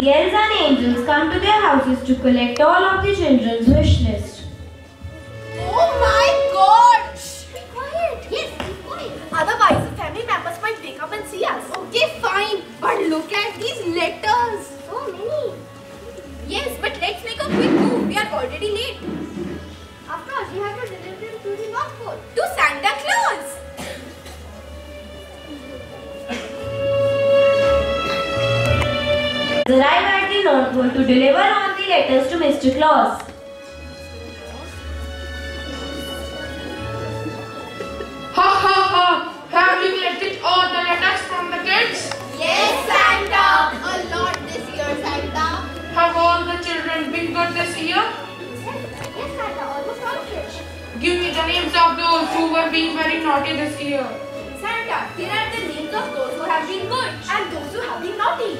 The elves and angels come to their houses to collect all of the children's wish list. Oh my God! Shh, be quiet. Yes, be quiet. Otherwise, the family members might wake up and see us. Okay, fine. But look at these letters. So many. Yes, but let's make a quick move. We are already late. Of course, we have to deliver them to the North Pole. To Santa Claus. Arrive at the North Pole to deliver all the letters to Mr. Claus. Ha ha ha! Have you collected all the letters from the kids? Yes, Santa. A lot this year, Santa. Have all the children been good this year? Yes, Santa. Almost all of it. Give me the names of those who were being very naughty this year. Santa, here are the names of those who have been good and those who have been naughty.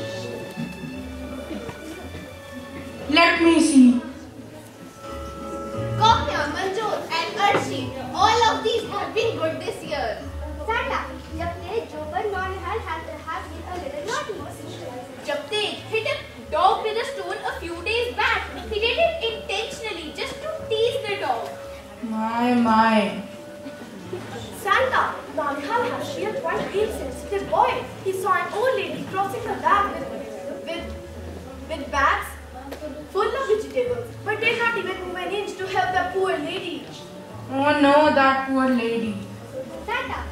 Let me see. Kokya, Manjot and Arshi, all of these have been good this year. Santa, Japte, Joban, Nonhal have been a little naughty. Japte hit a dog with a stone a few days back. He did it intentionally just to tease the dog. My. Santa, Nonhal has been a quite sensitive boy. He saw an old lady crossing the bag with bags full of vegetables, but did not even move an inch to help the poor lady. Oh no, that poor lady. Santa,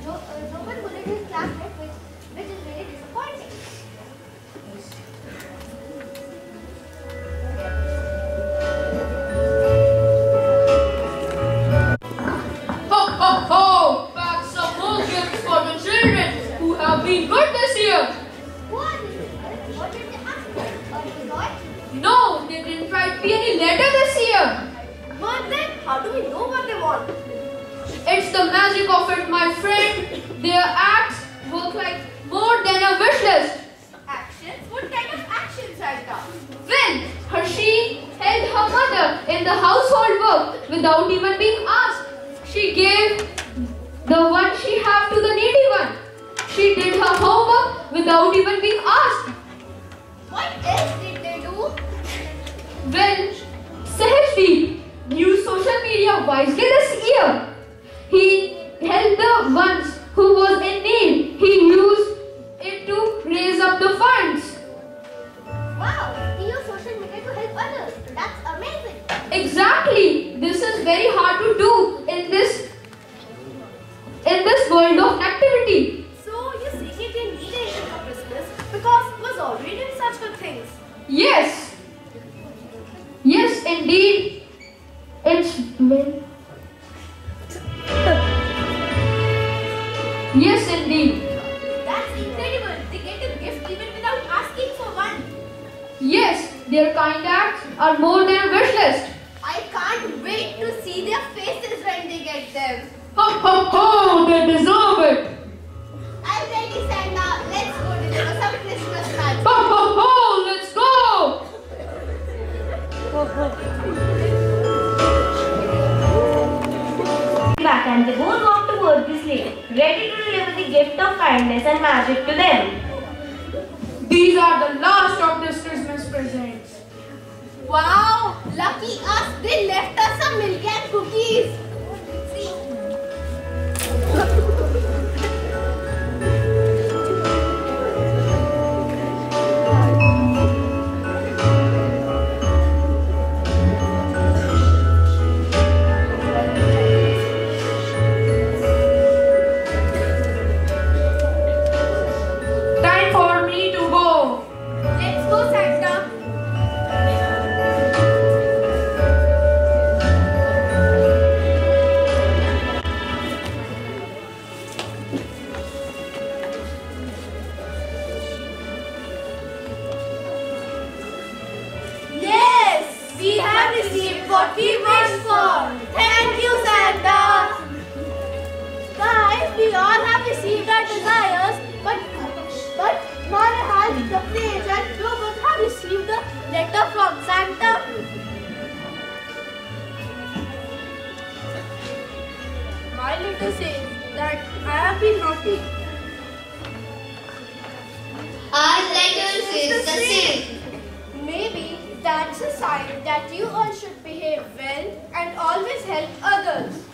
Joban bullied his classmate, which is very disappointing. Ho ho ho! Pack some more gifts for the children who have been good this year. What did they ask for? A toy? No, they didn't write me any letter this year. But then, how do we know what they want? It's the magic of it, my friend. Their acts work like more than a wish list. Actions? What kind of actions, Santa? When Hershey helped her mother in the household work without even being asked, she gave the one she had to the needy one. She did her homework without even being asked. What else did they do? When Sehajdeep used social media wisely this year, he helped the ones who was in need. He used it to raise up the funds. Wow, he used social media to help others. That's amazing. Exactly. This is very hard to do in this world of activity. So you say he didn't need anything for Christmas because he was already doing such good things. Yes. Yes, indeed. It's well. Yes, indeed. That's incredible. They get a gift even without asking for one. Yes, their kind acts are more than a wish list. I can't wait to see their faces when they get them. Ho ho ho! They deserve it. I'm ready, Santa. Let's go deliver some Christmas cards. Ho ho ho! Let's go. Back and they both walk towards the sleigh, ready to deliver the gift of kindness and magic to them. These are the last of this Christmas presents. Wow, lucky us. They left us some milk and cookies. See? Time for me to go. Let's go, Santa. Yes, we have received what we wished for. Thank you, Santa. Guys, we all have received our desires, but Nonhal, the page and Joban have received a letter from Santa. My letter says that I have been naughty. Our letter says the same. sign that you all should behave well and always help others.